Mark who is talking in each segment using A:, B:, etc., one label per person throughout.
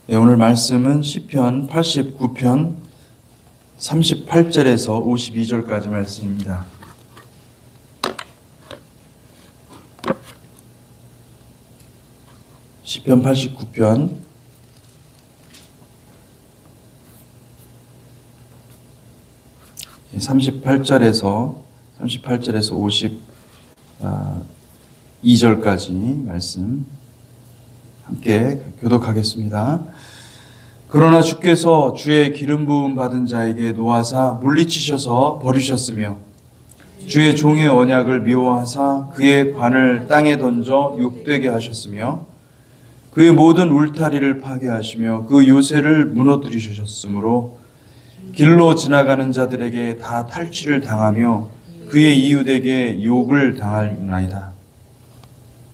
A: 네, 오늘 말씀은 시편 89편 38절에서 52절까지 말씀입니다. 시편 89편 38절에서 52절까지 말씀 함께 교독하겠습니다. 그러나 주께서 주의 기름 부음 받은 자에게 노하사 물리치셔서 버리셨으며 주의 종의 언약을 미워하사 그의 관을 땅에 던져 욕되게 하셨으며 그의 모든 울타리를 파괴하시며 그 요새를 무너뜨리셨으므로 길로 지나가는 자들에게 다 탈취를 당하며 그의 이웃에게 욕을 당하나이다.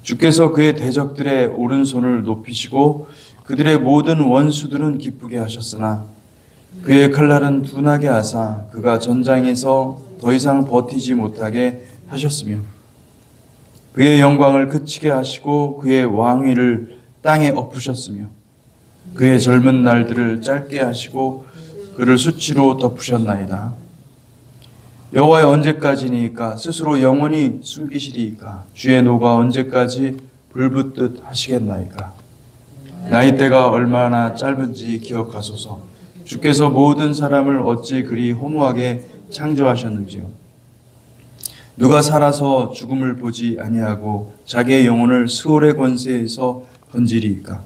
A: 주께서 그의 대적들의 오른손을 높이시고 그들의 모든 원수들은 기쁘게 하셨으나 그의 칼날은 둔하게 하사 그가 전장에서 더 이상 버티지 못하게 하셨으며 그의 영광을 그치게 하시고 그의 왕위를 땅에 엎으셨으며 그의 젊은 날들을 짧게 하시고 그를 수치로 덮으셨나이다. 여호와여 언제까지니까 스스로 영원히 숨기시리이까 주의 노가 언제까지 불붙듯 하시겠나이까. 나이대가 얼마나 짧은지 기억하소서. 주께서 모든 사람을 어찌 그리 허무하게 창조하셨는지요. 누가 살아서 죽음을 보지 아니하고 자기의 영혼을 스올의 권세에서 건지리이까.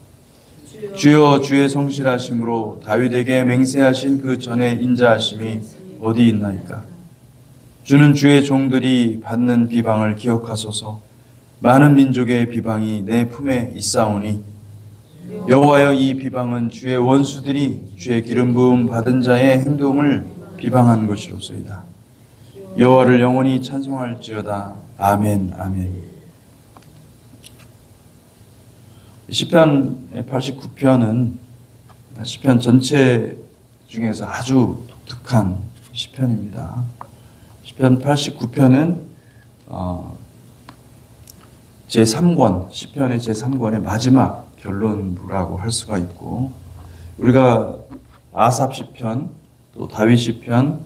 A: 주여 주의 성실하심으로 다윗에게 맹세하신 그 전에 인자하심이 어디 있나이까. 주는 주의 종들이 받는 비방을 기억하소서. 많은 민족의 비방이 내 품에 있사오니 여호와여 이 비방은 주의 원수들이 주의 기름 부음 받은 자의 행동을 비방한 것이로소이다. 여호와를 영원히 찬송할지어다. 아멘 아멘. 시편 89편은 시편 전체 중에서 아주 독특한 시편입니다. 시편 89편은 제3권, 시편의 제3권의 마지막 결론부라고 할 수가 있고, 우리가 아삽 시편, 또 다윗 시편,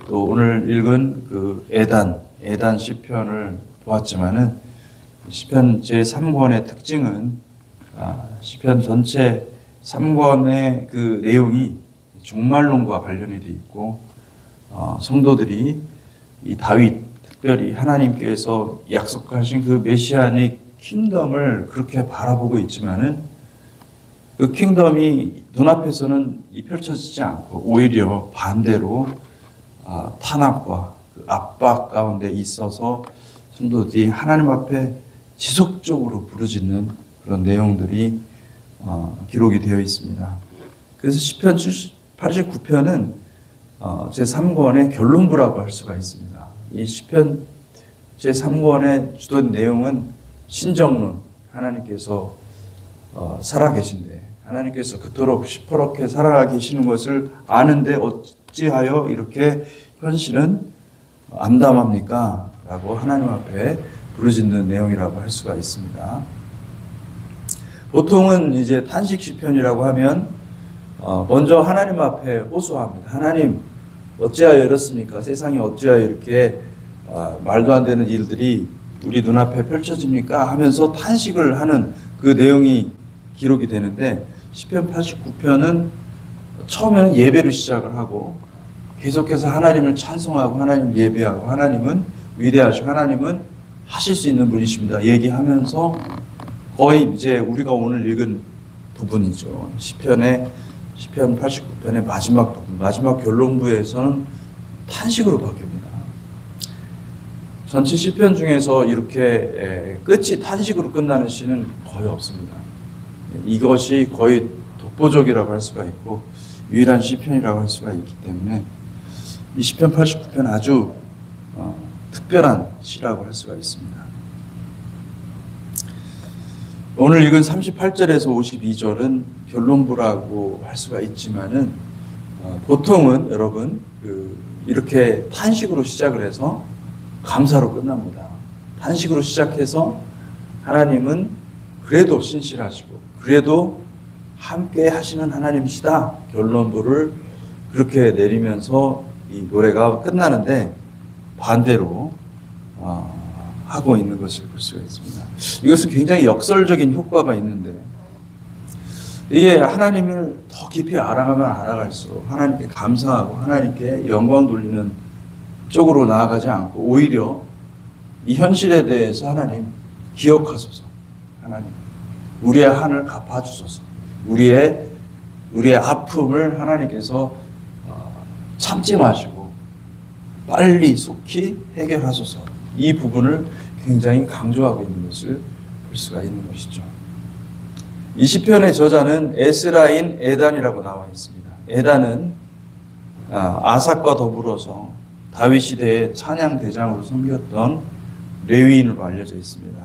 A: 또 오늘 읽은 그 에단 시편을 보았지만은 시편 제3권의 특징은 시편 전체 3권의 그 내용이 종말론과 관련이 되어 있고, 성도들이 이 다윗, 특별히 하나님께서 약속하신 그 메시아닉 킹덤을 그렇게 바라보고 있지만은 그 킹덤이 눈앞에서는 펼쳐지지 않고 오히려 반대로 탄압과 그 압박 가운데 있어서 성도들이 하나님 앞에 지속적으로 부르짖는 그런 내용들이 기록이 되어 있습니다. 그래서 시편 89편은 제3권의 결론부라고 할 수가 있습니다. 이 시편 제3권의 주된 내용은 신정론, 하나님께서 살아계신데 하나님께서 그토록 시퍼렇게 살아계시는 것을 아는데 어찌하여 이렇게 현실은 암담합니까? 라고 하나님 앞에 부르짖는 내용이라고 할 수가 있습니다. 보통은 이제 탄식 시편이라고 하면 먼저 하나님 앞에 호소합니다. 하나님 어찌하여 이렇습니까? 세상이 어찌하여 이렇게 말도 안 되는 일들이 우리 눈앞에 펼쳐집니까? 하면서 탄식을 하는 그 내용이 기록이 되는데 시편 89편은 처음에는 예배를 시작을 하고 계속해서 하나님을 찬송하고 하나님을 예배하고 하나님은 위대하시고 하나님은 하실 수 있는 분이십니다. 얘기하면서 거의 이제 우리가 오늘 읽은 부분이죠. 시편 89편의 마지막 부분, 마지막 결론부에서는 탄식으로 바뀝니다. 전체 시편 중에서 이렇게 끝이 탄식으로 끝나는 시는 거의 없습니다. 이것이 거의 독보적이라고 할 수가 있고 유일한 시편이라고 할 수가 있기 때문에 이 시편 89편 아주 특별한 시라고 할 수가 있습니다. 오늘 읽은 38절에서 52절은 결론부라고 할 수가 있지만은 보통은 여러분 이렇게 탄식으로 시작을 해서 감사로 끝납니다. 탄식으로 시작해서 하나님은 그래도 신실하시고 그래도 함께 하시는 하나님이시다. 결론부를 그렇게 내리면서 이 노래가 끝나는데 반대로 하고 있는 것을 볼 수가 있습니다. 이것은 굉장히 역설적인 효과가 있는데 이게 하나님을 더 깊이 알아가면 알아갈수록 하나님께 감사하고 하나님께 영광 돌리는 쪽으로 나아가지 않고 오히려 이 현실에 대해서 하나님 기억하소서. 하나님 우리의 한을 갚아주소서. 우리의 아픔을 하나님께서 참지 마시고 빨리 속히 해결하소서. 이 부분을 굉장히 강조하고 있는 것을 볼 수가 있는 것이죠. 이 시편의 저자는 에스라인 에단이라고 나와 있습니다. 에단은 아삭과 더불어서 다윗 시대의 찬양 대장으로 섬겼던 레위인으로 알려져 있습니다.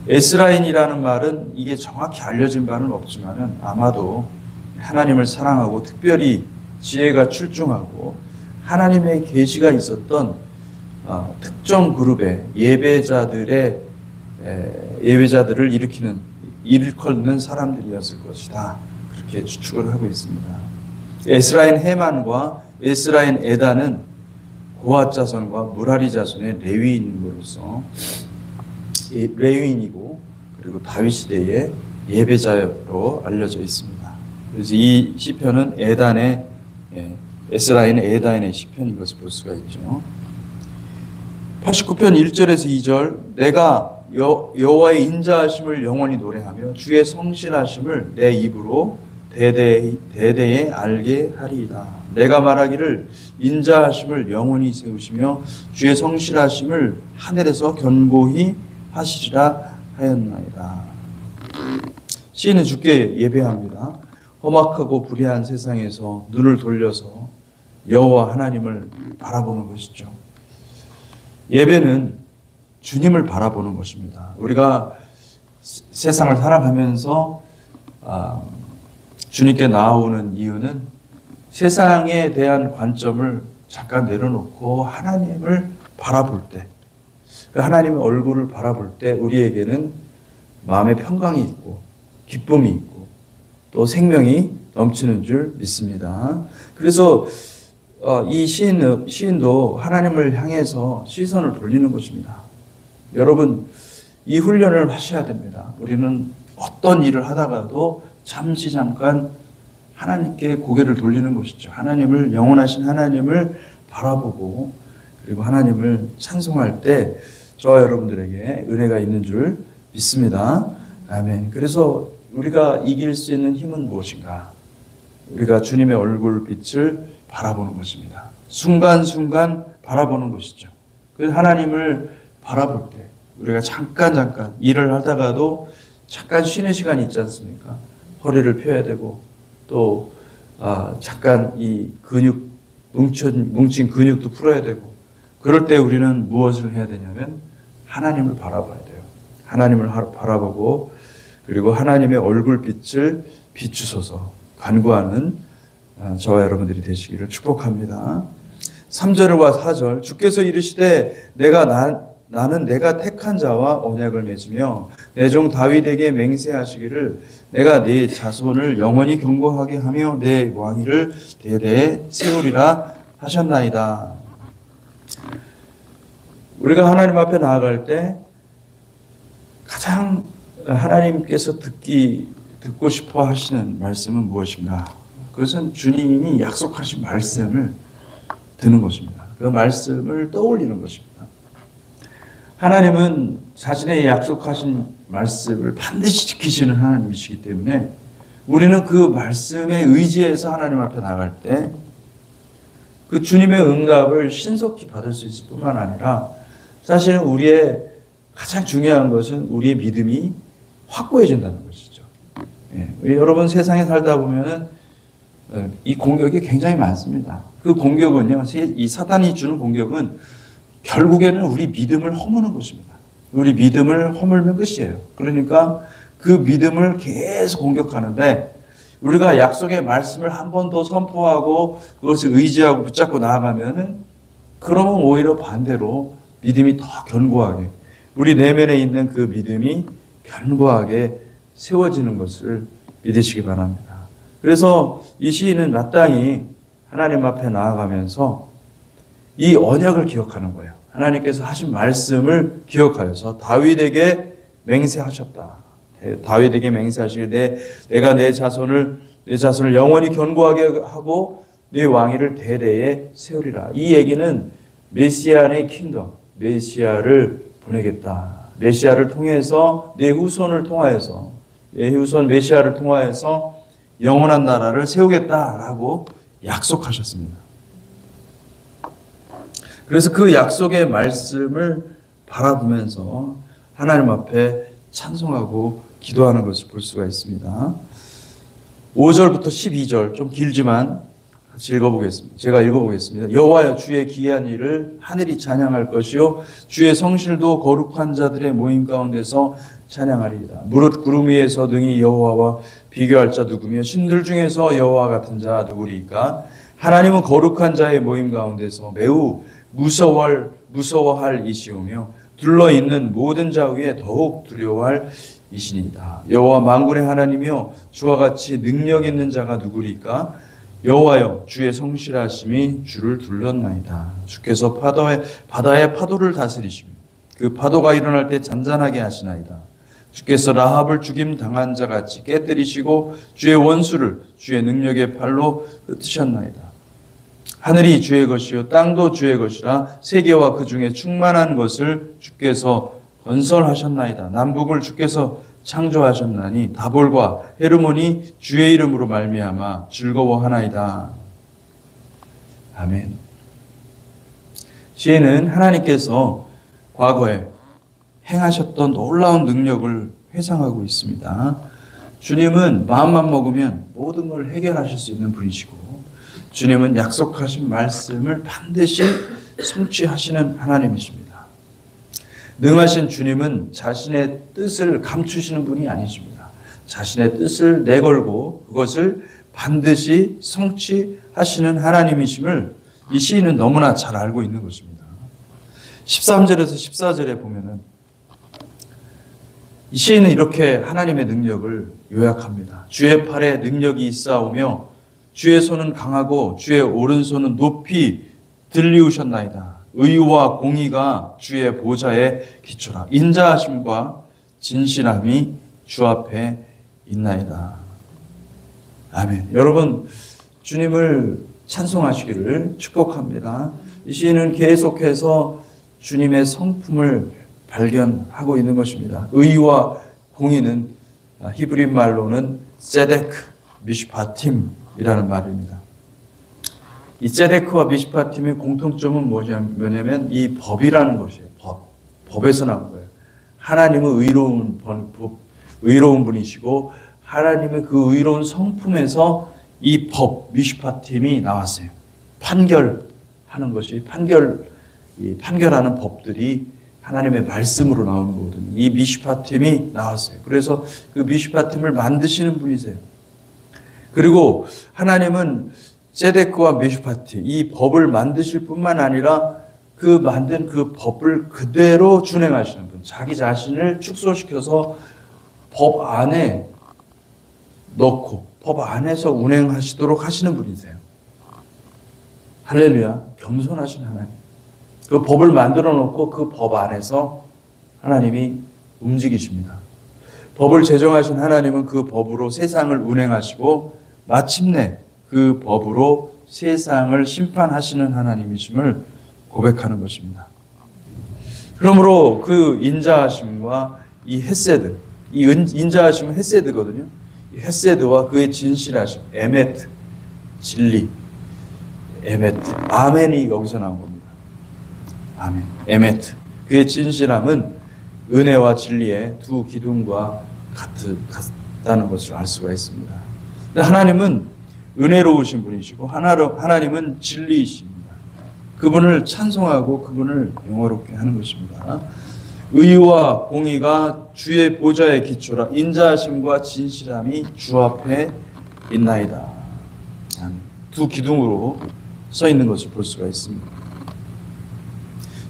A: 에스라인이라는 말은 이게 정확히 알려진 바는 없지만은 아마도 하나님을 사랑하고 특별히 지혜가 출중하고 하나님의 계시가 있었던 특정 그룹의 예배자들을 일컫는 사람들이었을 것이다. 그렇게 추측을 하고 있습니다. 에스라인 헤만과 에스라인 에단은 고핫 자손과 무라리 자손의 레위인으로서 레위인이고 그리고 다윗 시대의 예배자로 알려져 있습니다. 그래서 이 시편은 에스라인 에단의 시편인 것을 볼 수가 있죠. 89편 1절에서 2절 내가 여호와의 인자하심을 영원히 노래하며 주의 성실하심을 내 입으로 대대에 알게 하리이다. 내가 말하기를 인자하심을 영원히 세우시며 주의 성실하심을 하늘에서 견고히 하시리라 하였나이다. 시인은 주께 예배합니다. 험악하고 불의한 세상에서 눈을 돌려서 여호와 하나님을 바라보는 것이죠. 예배는 주님을 바라보는 것입니다. 우리가 세상을 살아가면서 주님께 나아오는 이유는 세상에 대한 관점을 잠깐 내려놓고 하나님을 바라볼 때, 하나님의 얼굴을 바라볼 때 우리에게는 마음의 평강이 있고 기쁨이 있고 또 생명이 넘치는 줄 믿습니다. 그래서 이 시인도 하나님을 향해서 시선을 돌리는 것입니다. 여러분, 이 훈련을 하셔야 됩니다. 우리는 어떤 일을 하다가도 잠깐 하나님께 고개를 돌리는 것이죠. 하나님을, 영원하신 하나님을 바라보고 그리고 하나님을 찬송할 때 저와 여러분들에게 은혜가 있는 줄 믿습니다. 아멘. 그래서 우리가 이길 수 있는 힘은 무엇인가? 우리가 주님의 얼굴빛을 바라보는 것입니다. 순간순간 바라보는 것이죠. 그래서 하나님을 바라볼 때 우리가 잠깐 일을 하다가도 잠깐 쉬는 시간이 있지 않습니까? 허리를 펴야 되고 또 잠깐 이 뭉친 근육도 풀어야 되고 그럴 때 우리는 무엇을 해야 되냐면 하나님을 바라봐야 돼요. 하나님을 바라보고 그리고 하나님의 얼굴빛을 비추소서 간구하는 저와 여러분들이 되시기를 축복합니다. 3절과 4절 주께서 이르시되 나는 내가 택한 자와 언약을 맺으며 내 종 다윗에게 맹세하시기를 내가 네 자손을 영원히 견고하게 하며 내 왕위를 대대에 세우리라 하셨나이다. 우리가 하나님 앞에 나아갈 때 가장 하나님께서 듣고 싶어 하시는 말씀은 무엇인가? 그것은 주님이 약속하신 말씀을 듣는 것입니다. 그 말씀을 떠올리는 것입니다. 하나님은 자신의 약속하신 말씀을 반드시 지키시는 하나님이시기 때문에 우리는 그 말씀에 의지해서 하나님 앞에 나갈 때 그 주님의 응답을 신속히 받을 수 있을 뿐만 아니라 사실은 우리의 가장 중요한 것은 우리의 믿음이 확고해진다는 것이죠. 여러분 세상에 살다 보면은 이 공격이 굉장히 많습니다. 그 공격은요, 이 사탄이 주는 공격은 결국에는 우리 믿음을 허무는 것입니다. 우리 믿음을 허물면 끝이에요. 그러니까 그 믿음을 계속 공격하는데 우리가 약속의 말씀을 한 번 더 선포하고 그것을 의지하고 붙잡고 나아가면은 그러면 오히려 반대로 믿음이 더 견고하게 우리 내면에 있는 그 믿음이 견고하게 세워지는 것을 믿으시기 바랍니다. 그래서 이 시인은 마땅히 하나님 앞에 나아가면서 이 언약을 기억하는 거예요. 하나님께서 하신 말씀을 기억하여서 다윗에게 맹세하셨다. 다윗에게 맹세하시되 내가 내 자손을 영원히 견고하게 하고 내 왕위를 대대에 세우리라. 이 얘기는 메시아의 킹덤, 메시아를 보내겠다. 메시아를 통해서 내 후손을 통하여서 내 후손 메시아를 통하여서 영원한 나라를 세우겠다라고 약속하셨습니다. 그래서 그 약속의 말씀을 바라보면서 하나님 앞에 찬송하고 기도하는 것을 볼 수가 있습니다. 5절부터 12절 좀 길지만 같이 읽어보겠습니다. 제가 읽어보겠습니다. 여호와여 주의 기이한 일을 하늘이 찬양할 것이요 주의 성실도 거룩한 자들의 모임 가운데서 찬양하리이다. 무릇 구름 위에서 능히 여호와와 비교할 자 누구며 신들 중에서 여호와 같은 자 누구리까? 하나님은 거룩한 자의 모임 가운데서 매우 무서워할 이시오며 둘러있는 모든 자 위에 더욱 두려워할 이신이다. 여호와 만군의 하나님이여 주와 같이 능력 있는 자가 누구리까? 여호와여 주의 성실하심이 주를 둘렀나이다. 주께서 바다의 파도를 다스리시며 그 파도가 일어날 때 잔잔하게 하시나이다. 주께서 라합을 죽임 당한 자 같이 깨뜨리시고 주의 원수를 주의 능력의 팔로 흩으셨나이다. 하늘이 주의 것이요 땅도 주의 것이라 세계와 그 중에 충만한 것을 주께서 건설하셨나이다. 남북을 주께서 창조하셨나니 다볼과 헤르몬이 주의 이름으로 말미암아 즐거워하나이다. 아멘. 시인은 하나님께서 과거에 행하셨던 놀라운 능력을 회상하고 있습니다. 주님은 마음만 먹으면 모든 걸 해결하실 수 있는 분이시고 주님은 약속하신 말씀을 반드시 성취하시는 하나님이십니다. 능하신 주님은 자신의 뜻을 감추시는 분이 아니십니다. 자신의 뜻을 내걸고 그것을 반드시 성취하시는 하나님이심을 이 시인은 너무나 잘 알고 있는 것입니다. 13절에서 14절에 보면은 이 시인은 이렇게 하나님의 능력을 요약합니다. 주의 팔에 능력이 있사오며 주의 손은 강하고 주의 오른손은 높이 들리우셨나이다. 의와 공의가 주의 보좌에 기초라. 인자하심과 진실함이 주 앞에 있나이다. 아멘. 여러분 주님을 찬송하시기를 축복합니다. 이 시인은 계속해서 주님의 성품을 발견하고 있는 것입니다. 의와 공의는 히브리 말로는 세데크 미슈파팀이라는 말입니다. 이 세데크와 미슈파팀의 공통점은 뭐냐면 이 법이라는 것이에요. 법에서 나온 거예요. 하나님은 의로운 분이시고 하나님의 그 의로운 성품에서 이 법 미슈파팀이 나왔어요. 판결하는 것이 판결하는 법들이 하나님의 말씀으로 나오는 거거든요. 이 미슈파팀이 나왔어요. 그래서 그 미슈파팀을 만드시는 분이세요. 그리고 하나님은 세데크와 미슈파티 이 법을 만드실 뿐만 아니라 그 만든 그 법을 그대로 준행하시는 분, 자기 자신을 축소시켜서 법 안에 넣고 법 안에서 운행하시도록 하시는 분이세요. 할렐루야. 겸손하신 하나님. 그 법을 만들어 놓고 그 법 안에서 하나님이 움직이십니다. 법을 제정하신 하나님은 그 법으로 세상을 운행하시고 마침내 그 법으로 세상을 심판하시는 하나님이심을 고백하는 것입니다. 그러므로 그 인자하심과 이 헤세드, 이 인자하심은 헤세드거든요. 이 헤세드와 그의 진실하심, 에메트, 진리, 에메트, 아멘이 여기서 나온 겁니다. 아멘, 에메트. 그의 진실함은 은혜와 진리의 두 기둥과 같다는 것을 알 수가 있습니다. 하나님은 은혜로우신 분이시고 하나님은 진리이십니다. 그분을 찬송하고 그분을 영화롭게 하는 것입니다. 의와 공의가 주의 보좌의 기초라. 인자하심과 진실함이 주 앞에 있나이다. 두 기둥으로 써 있는 것을 볼 수가 있습니다.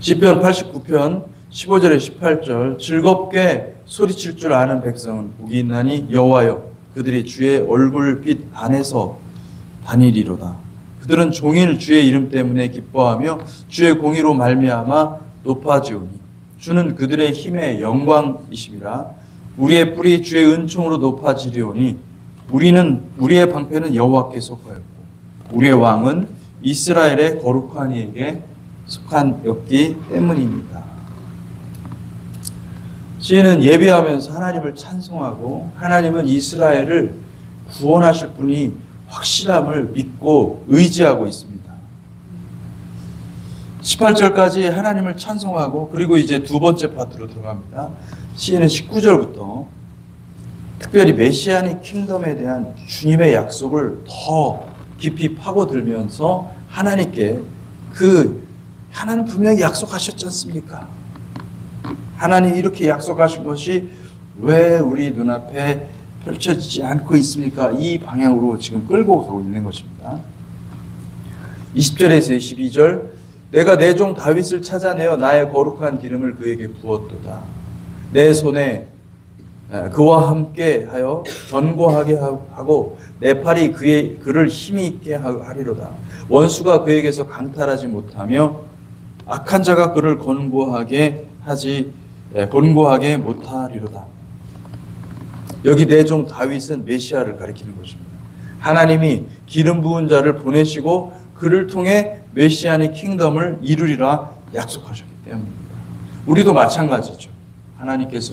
A: 시편 89편 15절에 18절 즐겁게 소리칠 줄 아는 백성은 복이 있나니 여호와여 그들이 주의 얼굴빛 안에서 다니리로다. 그들은 종일 주의 이름 때문에 기뻐하며 주의 공의로 말미암아 높아지오니 주는 그들의 힘의 영광이심이라. 우리의 뿔이 주의 은총으로 높아지리오니 우리의 방패는 여호와께 속하였고 우리의 왕은 이스라엘의 거룩한 이에게 속한였기 때문입니다. 시인은 예배하면서 하나님을 찬송하고 하나님은 이스라엘을 구원하실 분이 확실함을 믿고 의지하고 있습니다. 18절까지 하나님을 찬송하고 그리고 이제 두 번째 파트로 들어갑니다. 시인은 19절부터 특별히 메시아닉 킹덤에 대한 주님의 약속을 더 깊이 파고들면서 하나님께 하나님 분명히 약속하셨지 않습니까? 하나님 이렇게 약속하신 것이 왜 우리 눈앞에 펼쳐지지 않고 있습니까? 이 방향으로 지금 끌고 가고 있는 것입니다. 20절에서 22절 내가 내 종 다윗을 찾아내어 나의 거룩한 기름을 그에게 부었도다. 내 손에 그와 함께 하여 견고하게 하고 내 팔이 그를 힘이 있게 하리로다. 원수가 그에게서 강탈하지 못하며 악한 자가 그를 권고하게 못하리로다. 여기 내 종 다윗은 메시아를 가리키는 것입니다. 하나님이 기름 부은 자를 보내시고 그를 통해 메시아의 킹덤을 이루리라 약속하셨기 때문입니다. 우리도 마찬가지죠.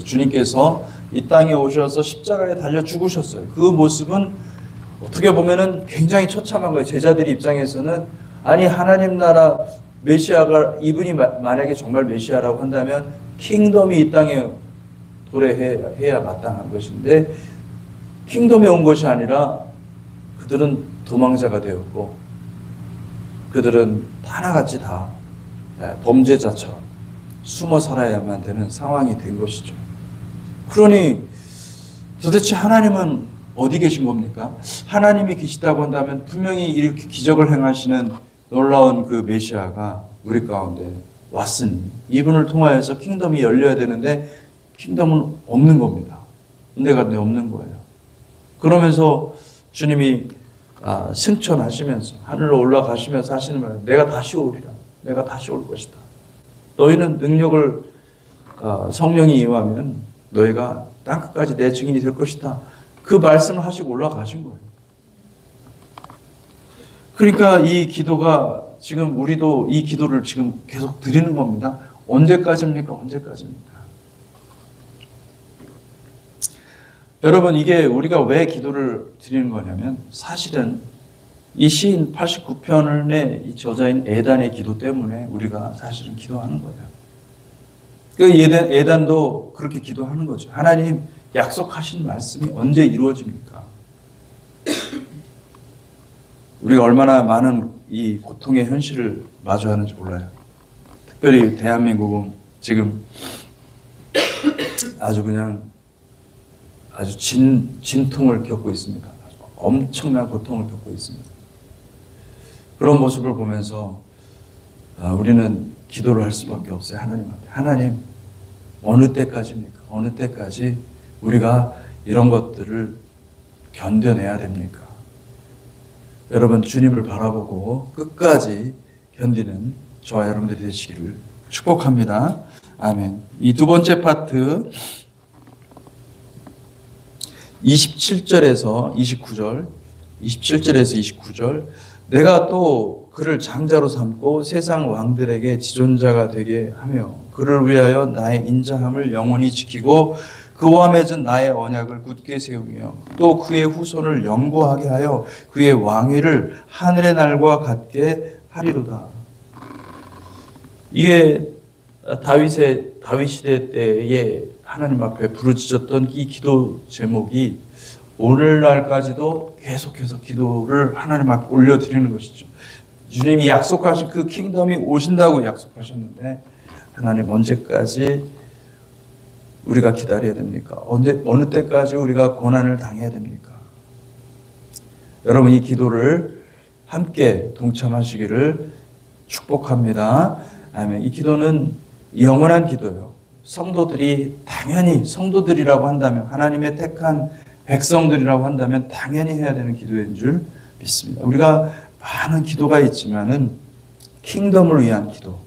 A: 주님께서 이 땅에 오셔서 십자가에 달려 죽으셨어요. 그 모습은 어떻게 보면은 굉장히 처참한 거예요. 제자들 입장에서는 아니 하나님 나라 메시아가 이분이 만약에 정말 메시아라고 한다면 킹덤이 이 땅에 도래해야 마땅한 것인데 킹덤에 온 것이 아니라 그들은 도망자가 되었고 그들은 하나같이 다 범죄자처럼 숨어 살아야만 되는 상황이 된 것이죠. 그러니 도대체 하나님은 어디 계신 겁니까? 하나님이 계시다고 한다면 분명히 이렇게 기적을 행하시는 놀라운 그 메시아가 우리 가운데 왔으니 이분을 통하여서 킹덤이 열려야 되는데 킹덤은 없는 겁니다. 은혜가 없는 거예요. 그러면서 주님이 승천하시면서 하늘로 올라가시면서 하시는 말, 내가 다시 오리라. 내가 다시 올 것이다. 너희는 능력을 성령이 임하면 너희가 땅끝까지 내 증인이 될 것이다. 그 말씀을 하시고 올라가신 거예요. 그러니까 이 기도가 지금 우리도 이 기도를 지금 계속 드리는 겁니다. 언제까지입니까? 언제까지입니까? 여러분, 이게 우리가 왜 기도를 드리는 거냐면 사실은 이 시인 89편의 이 저자인 에단의 기도 때문에 우리가 사실은 기도하는 거예요. 그 에단도 그렇게 기도하는 거죠. 하나님 약속하신 말씀이 언제 이루어집니까? 우리가 얼마나 많은 이 고통의 현실을 마주하는지 몰라요. 특별히 대한민국은 지금 아주 진통을 겪고 있습니다. 엄청난 고통을 겪고 있습니다. 그런 모습을 보면서 우리는 기도를 할 수밖에 없어요. 하나님한테. 하나님, 어느 때까지입니까? 어느 때까지 우리가 이런 것들을 견뎌내야 됩니까? 여러분, 주님을 바라보고 끝까지 견디는 저와 여러분들이 되시기를 축복합니다. 아멘. 이 두 번째 파트 27절에서 29절 내가 또 그를 장자로 삼고 세상 왕들에게 지존자가 되게 하며 그를 위하여 나의 인자함을 영원히 지키고 그와 맺은 나의 언약을 굳게 세우며 또 그의 후손을 영구하게 하여 그의 왕위를 하늘의 날과 같게 하리로다. 이게 다윗 시대 때에 하나님 앞에 부르짖었던 이 기도 제목이 오늘날까지도 계속해서 기도를 하나님 앞에 올려드리는 것이죠. 주님이 약속하신 그 킹덤이 오신다고 약속하셨는데 하나님 언제까지 우리가 기다려야 됩니까? 어느 때까지 우리가 고난을 당해야 됩니까? 여러분, 이 기도를 함께 동참하시기를 축복합니다. 아멘. 이 기도는 영원한 기도예요. 성도들이 당연히 성도들이라고 한다면 하나님의 택한 백성들이라고 한다면 당연히 해야 되는 기도인 줄 믿습니다. 우리가 많은 기도가 있지만은 킹덤을 위한 기도,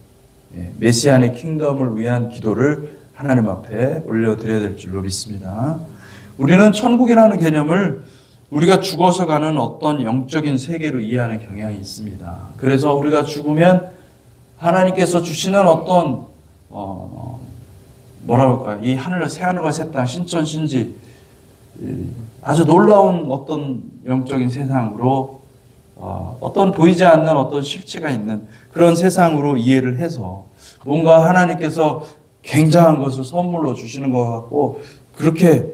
A: 메시안의 킹덤을 위한 기도를 하나님 앞에 올려드려야 될 줄로 믿습니다. 우리는 천국이라는 개념을 우리가 죽어서 가는 어떤 영적인 세계로 이해하는 경향이 있습니다. 그래서 우리가 죽으면 하나님께서 주시는 어떤 뭐라고 할까요? 이 하늘, 새하늘과 새 땅, 신천, 신지, 아주 놀라운 어떤 영적인 세상으로 어떤 보이지 않는 어떤 실체가 있는 그런 세상으로 이해를 해서 뭔가 하나님께서 굉장한 것을 선물로 주시는 것 같고 그렇게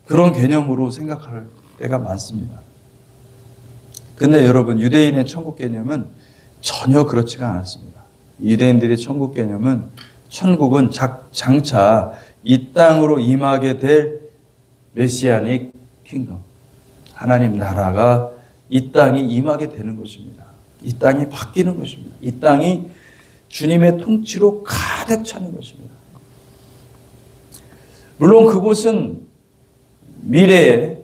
A: 그런 개념으로 생각할 때가 많습니다. 근데 여러분, 유대인의 천국 개념은 전혀 그렇지가 않았습니다. 유대인들의 천국 개념은 천국은 장차 이 땅으로 임하게 될 메시아닉 킹덤, 하나님 나라가 이 땅에 임하게 되는 것입니다. 이 땅이 바뀌는 것입니다. 이 땅이 주님의 통치로 가득 차는 것입니다. 물론 그곳은 미래에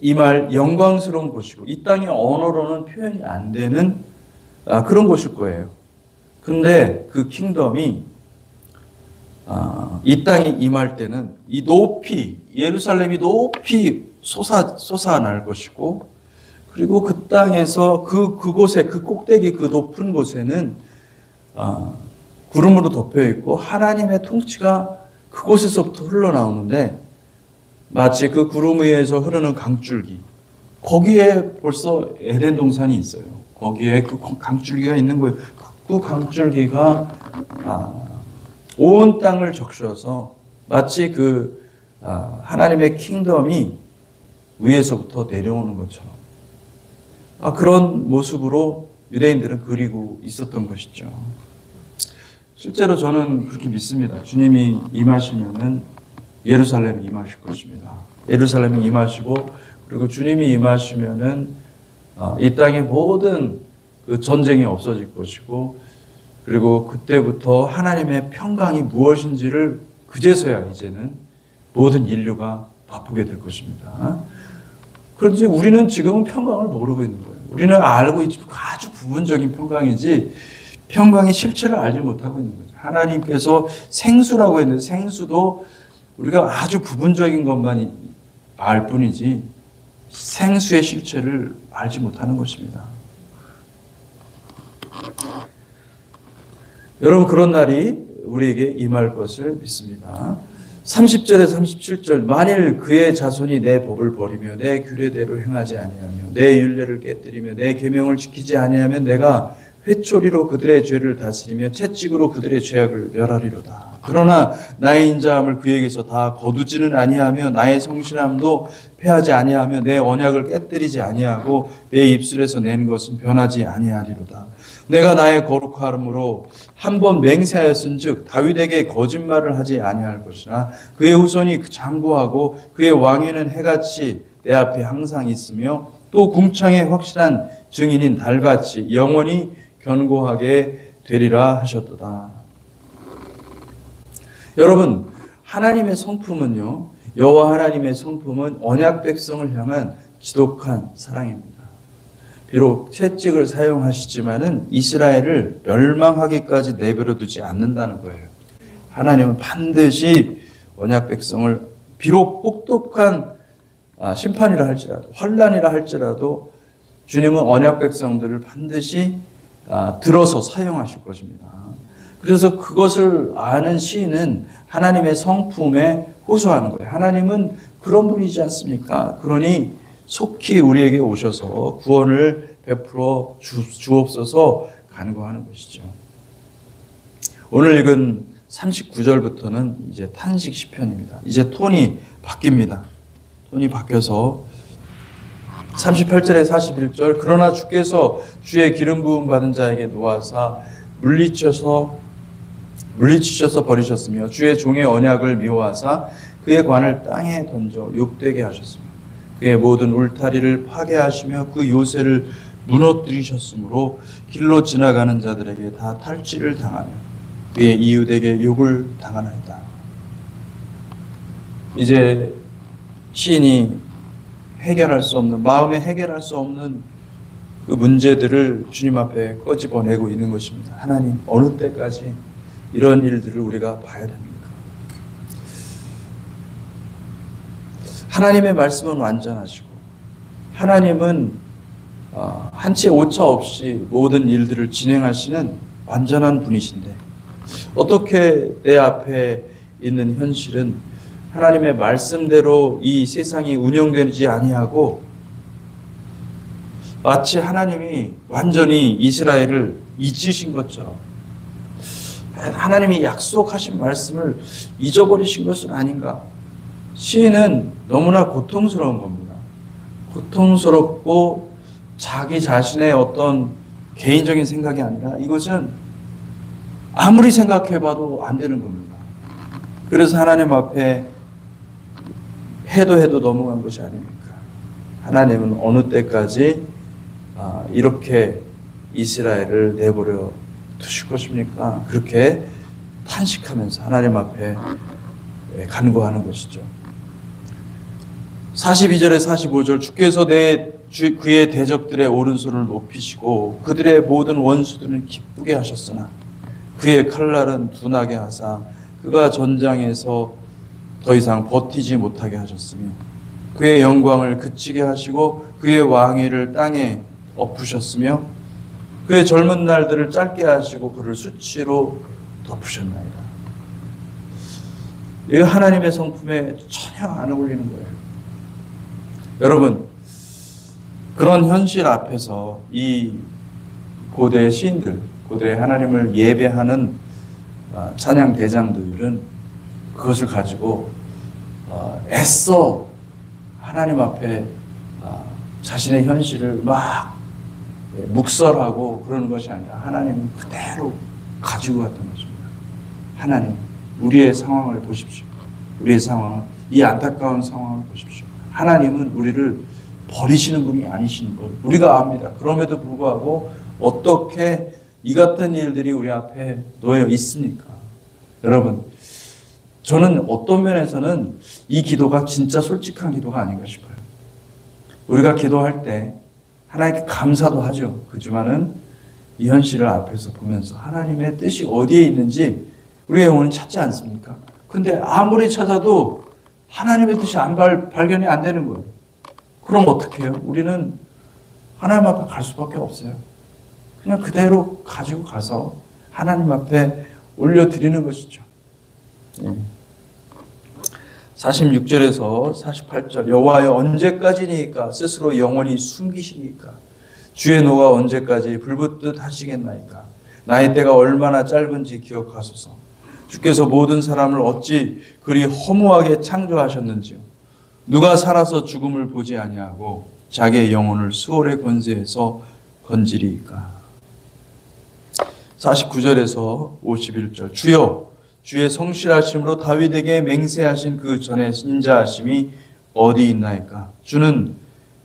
A: 임할 영광스러운 곳이고 이 땅의 언어로는 표현이 안 되는 그런 곳일 거예요. 근데 그 킹덤이 이 땅에 임할 때는 이 높이, 예루살렘이 높이 솟아날 것이고 그리고 그 땅에서 그곳에, 그 꼭대기, 그 높은 곳에는 구름으로 덮여 있고 하나님의 통치가 그곳에서부터 흘러나오는데 마치 그 구름 위에서 흐르는 강줄기, 거기에 벌써 에덴 동산이 있어요. 거기에 그 강줄기가 있는 거예요. 그 강줄기가 온 땅을 적셔서 마치 그 하나님의 킹덤이 위에서부터 내려오는 것처럼 그런 모습으로 유대인들은 그리고 있었던 것이죠. 실제로 저는 그렇게 믿습니다. 주님이 임하시면은 예루살렘이 임하실 것입니다. 예루살렘이 임하시고 그리고 주님이 임하시면은 이 땅의 모든 그 전쟁이 없어질 것이고 그리고 그때부터 하나님의 평강이 무엇인지를 그제서야 이제는 모든 인류가 맛보게 될 것입니다. 그런데 우리는 지금은 평강을 모르고 있는 거예요. 우리는 알고 있지만 아주 부분적인 평강이지 평강의 실체를 알지 못하고 있는 거죠. 하나님께서 생수라고 했는데 생수도 우리가 아주 부분적인 것만 알 뿐이지 생수의 실체를 알지 못하는 것입니다. 여러분, 그런 날이 우리에게 임할 것을 믿습니다. 30절에 37절, 만일 그의 자손이 내 법을 버리며 내 규례대로 행하지 아니하며 내 율례를 깨뜨리며 내 계명을 지키지 아니하면 내가 회초리로 그들의 죄를 다스리며 채찍으로 그들의 죄악을 멸하리로다. 그러나 나의 인자함을 그에게서 다 거두지는 아니하며 나의 성실함도 패하지 아니하며 내 언약을 깨뜨리지 아니하고 내 입술에서 낸 것은 변하지 아니하리로다. 내가 나의 거룩함으로 한 번 맹세하였은즉 다윗에게 거짓말을 하지 아니할 것이나 그의 후손이 장구하고 그의 왕위는 해같이 내 앞에 항상 있으며 또 궁창의 확실한 증인인 달같이 영원히 견고하게 되리라 하셨도다. 여러분, 하나님의 성품은요, 여호와 하나님의 성품은 언약 백성을 향한 지독한 사랑입니다. 비록 채찍을 사용하시지만은 이스라엘을 멸망하기까지 내버려 두지 않는다는 거예요. 하나님은 반드시 언약 백성을 비록 혹독한 심판이라 할지라도 환난이라 할지라도 주님은 언약 백성들을 반드시 들어서 사용하실 것입니다. 그래서 그것을 아는 시인은 하나님의 성품에 호소하는 거예요. 하나님은 그런 분이지 않습니까? 그러니 속히 우리에게 오셔서 구원을 베풀어 주옵소서 간구하는 것이죠. 오늘 읽은 39절부터는 이제 탄식 시편입니다. 이제 톤이 바뀝니다. 톤이 바뀌어서 38절에 41절, 그러나 주께서 주의 기름 부음 받은 자에게 놓아사 물리치셔서 버리셨으며 주의 종의 언약을 미워하사 그의 관을 땅에 던져 욕되게 하셨으며 그의 모든 울타리를 파괴하시며 그 요새를 무너뜨리셨으므로 길로 지나가는 자들에게 다 탈취를 당하며 그의 이웃에게 욕을 당하나이다. 이제 시인이 해결할 수 없는, 마음에 해결할 수 없는 그 문제들을 주님 앞에 꺼집어내고 있는 것입니다. 하나님, 어느 때까지 이런 일들을 우리가 봐야 됩니까? 하나님의 말씀은 완전하시고 하나님은 한치 오차 없이 모든 일들을 진행하시는 완전한 분이신데 어떻게 내 앞에 있는 현실은 하나님의 말씀대로 이 세상이 운영되지 아니하고 마치 하나님이 완전히 이스라엘을 잊으신 것처럼 하나님이 약속하신 말씀을 잊어버리신 것은 아닌가? 시인은 너무나 고통스러운 겁니다. 고통스럽고 자기 자신의 어떤 개인적인 생각이 아니라 이것은 아무리 생각해봐도 안 되는 겁니다. 그래서 하나님 앞에 해도 넘어간 것이 아닙니까? 하나님은 어느 때까지 이렇게 이스라엘을 내버려 두실 것입니까? 그렇게 탄식하면서 하나님 앞에 간구하는 것이죠. 42절에 45절 주께서 그의 대적들의 오른손을 높이시고 그들의 모든 원수들은 기쁘게 하셨으나 그의 칼날은 둔하게 하사 그가 전장에서 더 이상 버티지 못하게 하셨으며 그의 영광을 그치게 하시고 그의 왕위를 땅에 엎으셨으며 그의 젊은 날들을 짧게 하시고 그를 수치로 덮으셨나이다. 이 하나님의 성품에 전혀 안 어울리는 거예요. 여러분, 그런 현실 앞에서 이 고대의 시인들, 고대의 하나님을 예배하는 찬양 대장들은 그것을 가지고 애써 하나님 앞에 자신의 현실을 막 묵설하고 그러는 것이 아니라 하나님은 그대로 가지고 갔던 것입니다. 하나님, 우리의 상황을 보십시오. 우리의 상황은 이 안타까운 상황을 보십시오. 하나님은 우리를 버리시는 분이 아니신 걸 우리가 압니다. 그럼에도 불구하고 어떻게 이 같은 일들이 우리 앞에 놓여 있습니까? 여러분, 저는 어떤 면에서는 이 기도가 진짜 솔직한 기도가 아닌가 싶어요. 우리가 기도할 때 하나님께 감사도 하죠. 그렇지만은 이 현실을 앞에서 보면서 하나님의 뜻이 어디에 있는지 우리의 영혼은 찾지 않습니까? 근데 아무리 찾아도 하나님의 뜻이 발견이 안 되는 거예요. 그럼 어떻게 해요? 우리는 하나님 앞에 갈 수밖에 없어요. 그냥 그대로 가지고 가서 하나님 앞에 올려드리는 것이죠. 46절에서 48절 여호와여 언제까지니까 스스로 영원히 숨기시니까 주의 노가 언제까지 불붙듯 하시겠나이까 나의 때가 얼마나 짧은지 기억하소서. 주께서 모든 사람을 어찌 그리 허무하게 창조하셨는지요. 누가 살아서 죽음을 보지 아니하고 자기의 영혼을 수월의 권세에서 건지리이까. 49절에서 51절 주여 주의 성실하심으로 다윗에게 맹세하신 그 전에 인자하심이 어디 있나이까. 주는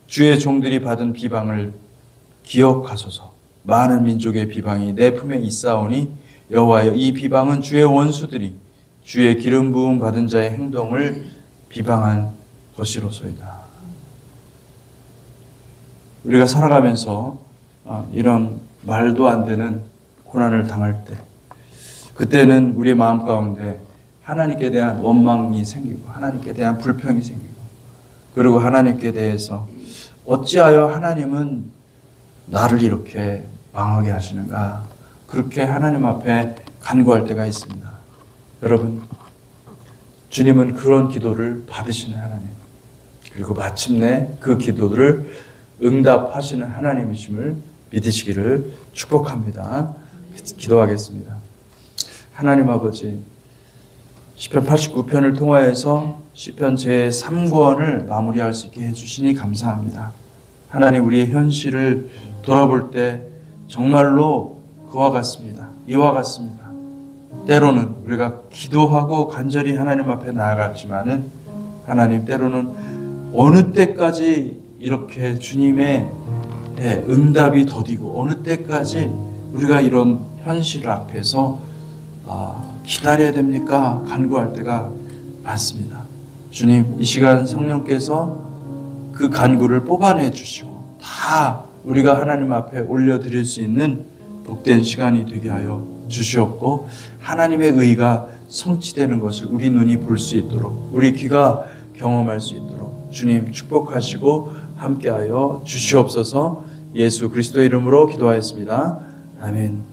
A: 주의 종들이 받은 비방을 기억하소서. 많은 민족의 비방이 내 품에 있사오니 여호와여 이 비방은 주의 원수들이 주의 기름 부음 받은 자의 행동을 비방한 것이로소이다. 우리가 살아가면서 이런 말도 안 되는 고난을 당할 때 그때는 우리의 마음 가운데 하나님께 대한 원망이 생기고 하나님께 대한 불평이 생기고 그리고 하나님께 대해서 어찌하여 하나님은 나를 이렇게 망하게 하시는가 그렇게 하나님 앞에 간구할 때가 있습니다. 여러분, 주님은 그런 기도를 받으시는 하나님 그리고 마침내 그 기도를 응답하시는 하나님이심을 믿으시기를 축복합니다. 기도하겠습니다. 하나님 아버지, 시편 89편을 통하여서 시편 제3권을 마무리할 수 있게 해주시니 감사합니다. 하나님, 우리의 현실을 돌아볼 때 정말로 그와 같습니다. 이와 같습니다. 때로는 우리가 기도하고 간절히 하나님 앞에 나아갔지만은 하나님 때로는 어느 때까지 이렇게 주님의 응답이 더디고 어느 때까지 우리가 이런 현실 앞에서 기다려야 됩니까? 간구할 때가 많습니다. 주님, 이 시간 성령께서 그 간구를 뽑아내 주시고 다 우리가 하나님 앞에 올려드릴 수 있는 복된 시간이 되게 하여 주시옵고, 하나님의 의가 성취되는 것을 우리 눈이 볼 수 있도록, 우리 귀가 경험할 수 있도록 주님 축복하시고 함께하여 주시옵소서. 예수 그리스도의 이름으로 기도하였습니다. 아멘.